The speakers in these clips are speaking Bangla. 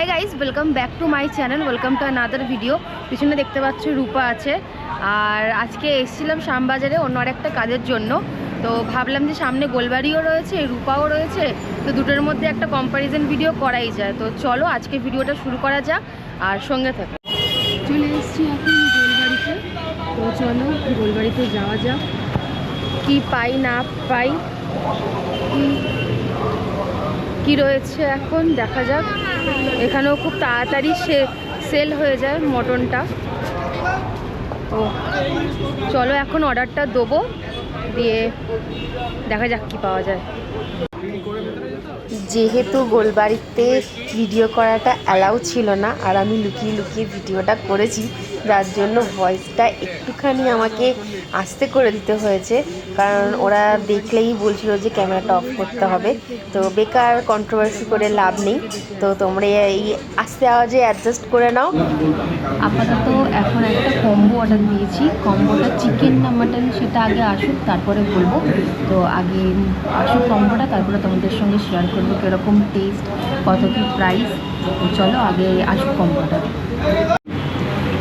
Hi guys, welcome back to my channel, welcome to another video. পিছনে দেখতে পাচ্ছ রূপা আছে। আর আজকে এসেছিলাম শ্যামবাজারে অন্য আরেকটা কাজের জন্য। তো ভাবলাম যে সামনে গোলবাড়িও রয়েছে, রূপাও রয়েছে, তো দুটোর মধ্যে একটা কম্প্যারিজন ভিডিও করাই যায়। তো চলো আজকে ভিডিওটা শুরু করা যাক আর সঙ্গে থাকো। চলে এসেছি এখন গোলবাড়িতে। তো চলো গোলবাড়িতে যাওয়া যাক, কি পাই না পাই, কি রয়েছে এখন দেখা যাক। এখানেও খুব তাড়াতাড়ি সেল হয়ে যায় মটনটা। তো চলো এখন অর্ডারটা দেবো, দিয়ে দেখা যাক কি পাওয়া যায়। যেহেতু গোলবাড়িতে ভিডিও করাটা অ্যালাউ ছিল না, আর আমি লুকিয়ে লুকিয়ে ভিডিওটা করেছি, যার জন্য ভয়েসটা একটুখানি আমাকে আস্তে করে দিতে হয়েছে, কারণ ওরা দেখলেই বলছিল যে ক্যামেরাটা অফ করতে হবে। তো বেকার কন্ট্রোভার্সি করে লাভ নেই, তো তোমরা এই আস্তে আওয়াজে অ্যাডজাস্ট করে নাও। আপাতত এখন একটা কম্বো অর্ডার দিয়েছি। কম্বোটা চিকেন না মাটন সেটা আগে আসুক, তারপরে বলবো। তো আগে আসুক কম্বোটা, তারপরে তোমাদের সঙ্গে শেয়ার করবো কীরকম টেস্ট, কত কী প্রাইস। তো চলো আগে আসুক কম্বোটা।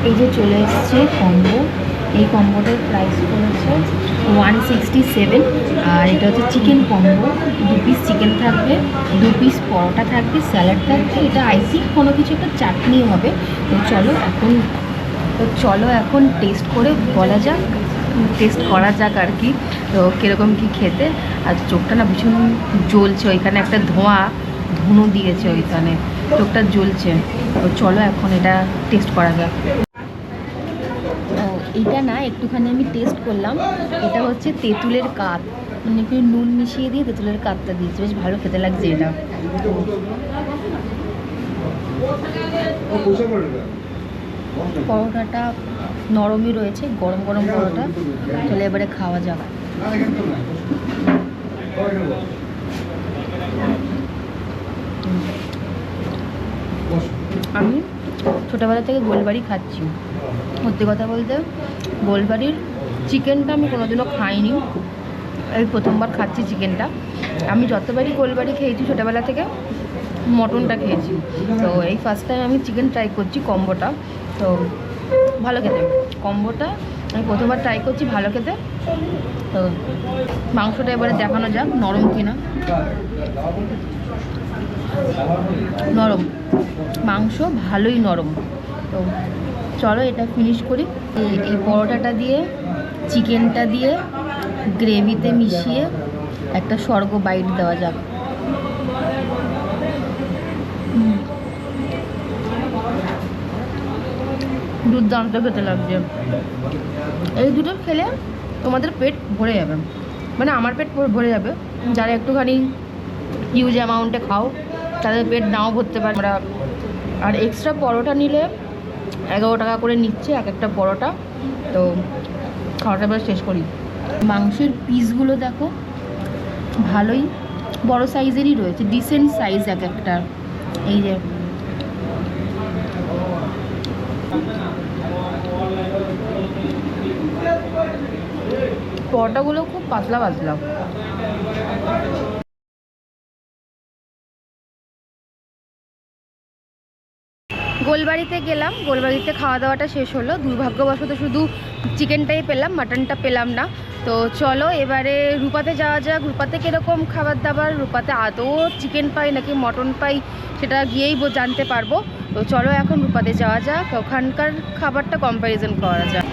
এই যে চলে এসছে কম্বো। এই কম্বোটার প্রাইস পড়েছে 167। আর এটা হচ্ছে চিকেন কম্বো। 2 পিস চিকেন থাকবে, 2 পিস পরোটা থাকবে, স্যালাড থাকবে। এটা আইসিং কোনো কিছু একটা চাটনি হবে। তো চলো এখন টেস্ট করে বলা যাক, টেস্ট করা যাক আর কি। তো কীরকম কি খেতে। আর চোখটা না ভীষণ জ্বলছে, ওইখানে একটা ধুনো দিয়েছে, ওইখানে চোখটা জ্বলছে। তো চলো এখন এটা টেস্ট করা যাক। এটা না একটুখানি আমি টেস্ট করলাম। এটা হচ্ছে তেঁতুলের কাত, মানে একটু নুন মিশিয়ে দিয়ে তেঁতুলের কাতটা দিয়েছে, বেশ ভালো খেতে লাগছে এটা। পরোটাটা নরমই রয়েছে, গরম গরম পরোটা। চলে এবারে খাওয়া যাক। আমি ছোটোবেলা থেকে গোলবাড়ি খাচ্ছি। সত্যি কথা বলতে গোলবাড়ির চিকেনটা আমি কোনোদিনও খাইনি, এই প্রথমবার খাচ্ছি চিকেনটা। আমি যতবারই গোলবাড়ি খেয়েছি ছোটোবেলা থেকে মটনটা খেয়েছি, তো এই ফার্স্ট টাইম আমি চিকেন ট্রাই করছি কম্বোটা। তো ভালো খেতে কম্বোটা, আমি প্রথমবার ট্রাই করছি, ভালো খেতে। তো মাংসটা এবারে দেখানো যাক নরম কিনা। নরম মাংস, ভালোই নরম। তো চলো এটা ফিনিশ করি। এই পরোটাটা দিয়ে চিকেনটা দিয়ে গ্রেভিতে মিশিয়ে একটা স্বর্গ বাইট দেওয়া যাক। দুর্দান্ত খেতে লাগছে। এই দুটো খেলে তোমাদের পেট ভরে যাবে, মানে আমার পেট ভরে যাবে। যারা একটুখানি হিউজ অ্যামাউন্টে খাও তাদের পেট নাও ভরতে পারে। আমরা আর এক্সট্রা পরোটা নিলে 11 টাকা করে নিচ্ছে এক একটা পরোটা। তো খাওয়াটা এবার শেষ করি। মাংসের পিসগুলো দেখো ভালোই বড় সাইজেরই রয়েছে, ডিসেন্ট সাইজ এক একটা। এই যে পরোটাগুলো খুব পাতলা পাতলা। গোলবাড়িতে গেলাম, গোলবাড়িতে খাওয়া দাওয়াটা শেষ হলো। দুর্ভাগ্যবশত শুধু চিকেনটাই পেলাম, মাটনটা পেলাম না। তো চলো এবারে রূপাতে যাওয়া যাক। রূপাতে কীরকম খাবার দাবার, রূপাতে আদৌ চিকেন পাই নাকি মটন পাই সেটা গিয়েই জানতে পারবো। তো চলো এখন রূপাতে যাওয়া যাক, ওখানকার খাবারটা কম্প্যারিজন করা যাক।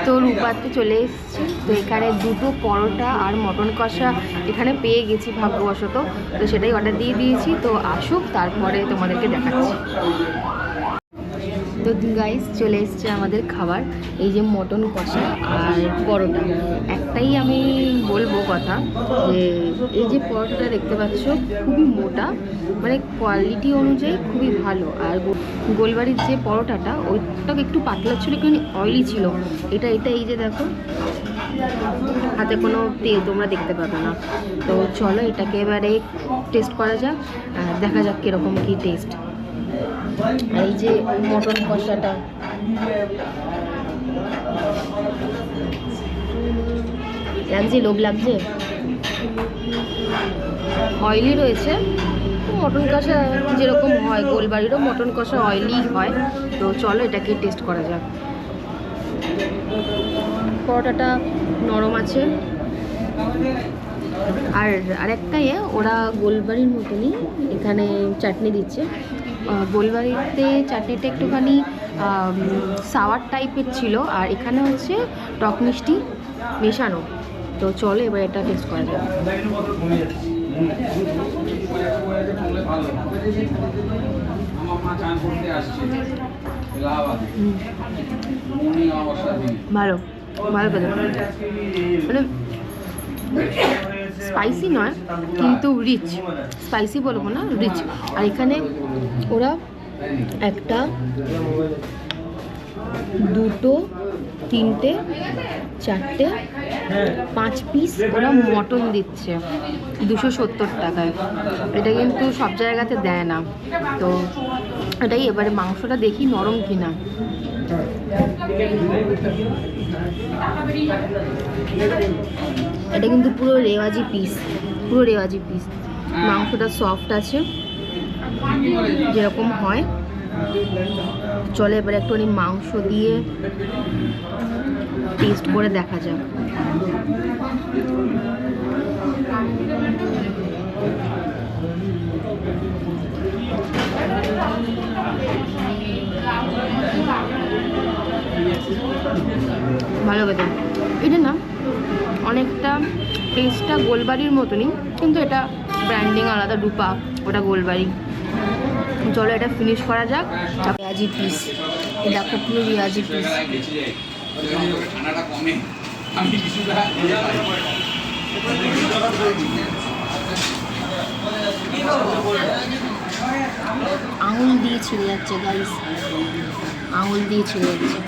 তো রূপাতে চলে এসেছি। তো এখানে দুটো পরোটা আর মটন কষা এখানে পেয়ে গেছি ভাগ্যবশত। তো সেটাই অর্ডার দিয়ে দিয়েছি। তো আসুক তারপরে তোমাদেরকে দেখাচ্ছি। তো গাইস চলে এসছে আমাদের খাবার, এই যে মটন কষা আর পরোটা। একটাই আমি বলবো কথা, যে এই যে পরোটাটা দেখতে পাচ্ছ খুবই মোটা, মানে কোয়ালিটি অনুযায়ী খুবই ভালো। আর গোলবাড়ির যে পরোটাটা ওইটা একটু পাতলা ছিল, কিন্তু অয়েলি ছিল। এটা এই যে দেখো হাতে কোনো তেল তোমরা দেখতে পাবে না। তো চলো এটাকে এবারে টেস্ট করা যাক, দেখা যাক কীরকম কী টেস্ট। এই যে মটন কষাটা লাগছে, লোভ লাগছে। অয়েলি রয়েছে, মটন কষা যেরকম হয়, গোলবাড়িরও মটন কষা অয়েলি হয়। তো চলো এটাকে টেস্ট করা যাক। পরোটাটা নরম আছে, আর আরেকটা ওরা গোলবাড়ির মতনই এখানে চাটনি দিচ্ছে। গোলবাড়িতে চাটনিটা একটুখানি সাওয়ার টাইপের ছিল, আর এখানে হচ্ছে টক মিষ্টি মেশানো। তো চলো এবার এটা টেস্ট করা যাক। ভালো ভালো পেল, মানে স্পাইসি নয় কিন্তু রিচ, স্পাইসি বলবো না, রিচ। আর এখানে ওরা একটা, দুটো, তিনটে, চারটে, 5 পিস ওরা মটন দিচ্ছে 270 টাকায়। এটা কিন্তু সব জায়গাতে দেয় না। তো এটাই, এবারে মাংসটা দেখি নরম কিনা। এটা কিন্তু পুরো রেওয়াজি পিস, পুরো রেওয়াজি পিস। মাংসটা সফট আছে যেরকম হয়। চলে এবারে একটুখানি মাংস দিয়ে টেস্ট করে দেখা যাক। ভালো খেতে। এটা না অনেকটা টেস্টটা গোলবাড়ির মতনই, কিন্তু এটা ব্র্যান্ডিং আলাদা, রূপা, ওটা গোলবাড়ি। চলো এটা ফিনিশ করা যাক। রিয়াজি পিস, দেখো পুরো রিয়াজি পিস। আঙুল দিয়ে ছিঁড়ে যাচ্ছে গাইস, আঙুল দিয়ে ছিঁড়ে যাচ্ছে।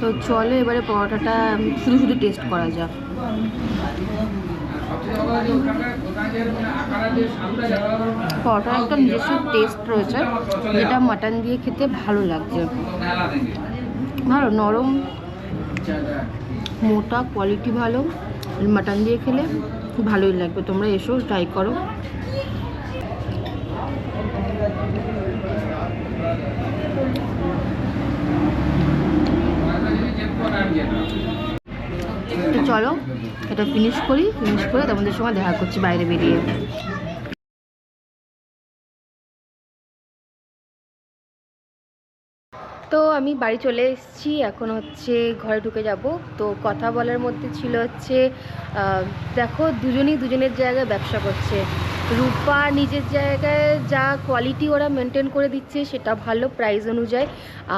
তো চলো এবারে পরোটাটা শুধু শুধু টেস্ট করা যাক। পরোটার একটা নিজস্ব টেস্ট রয়েছে, যেটা মাটন দিয়ে খেতে ভালো লাগছে। ভালো নরম, মোটা, কোয়ালিটি ভালো। মাটন দিয়ে খেলে ভালোই লাগবে। তোমরা এসো, ট্রাই করো। তো চলো এটা ফিনিশ করি, ফিনিশ করে তোমাদের সঙ্গে দেখা করছি বাইরে বেরিয়ে। তো আমি বাড়ি চলে এসেছি, এখন হচ্ছে ঘরে ঢুকে যাব। তো কথা বলার মধ্যে ছিল হচ্ছে, দেখো দুজনেই দুজনের জায়গায় ব্যবসা করছে। রূপা নিজের জায়গায় যা কোয়ালিটি ওরা মেনটেন করে দিচ্ছে সেটা ভালো প্রাইস অনুযায়ী,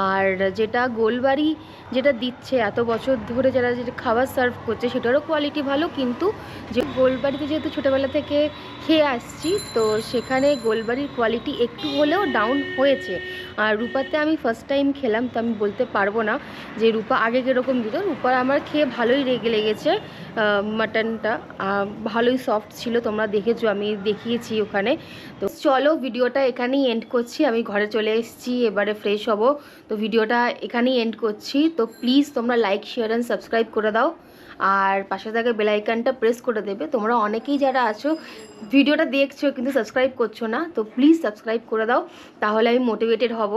আর যেটা গোলবাড়ি যেটা দিচ্ছে এত বছর ধরে যারা যেটা খাবার সার্ভ করছে সেটারও কোয়ালিটি ভালো। কিন্তু যে গোলবাড়িতে যেহেতু ছোটোবেলা থেকে খেয়ে আসছি, তো সেখানে গোলবাড়ির কোয়ালিটি একটু হলেও ডাউন হয়েছে। আর রূপাতে আমি ফার্স্ট টাইম খেলাম, তো আমি বলতে পারবো না যে রূপা আগে কীরকম দিত। রূপার আমার খেয়ে ভালোই লেগেছে। মাটনটা ভালোই সফট ছিল, তোমরা দেখেছো, আমি দেখিয়েছি ওখানে। তো চলো ভিডিওটা এখানেই এন্ড করছি। আমি ঘরে চলে এসেছি, এবারে ফ্রেশ হব। তো ভিডিওটা এখানেই এন্ড করছি। তো প্লিজ তোমরা লাইক, শেয়ার অ্যান্ড সাবস্ক্রাইব করে দাও, আর পাশে থাকা বেল আইকনটা প্রেস করে দেবে। তোমরা অনেকেই যারা আছো ভিডিওটা দেখছো কিন্তু সাবস্ক্রাইব করছো না, তো প্লিজ সাবস্ক্রাইব করে দাও, তাহলে আমি মোটিভেটেড হব,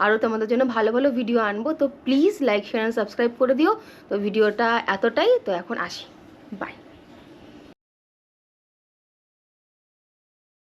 আরও তোমাদের জন্য ভালো ভালো ভিডিও আনবো। তো please like, share and subscribe করে দিও। তো ভিডিওটা এতটাই, তো এখন আসি, বাই।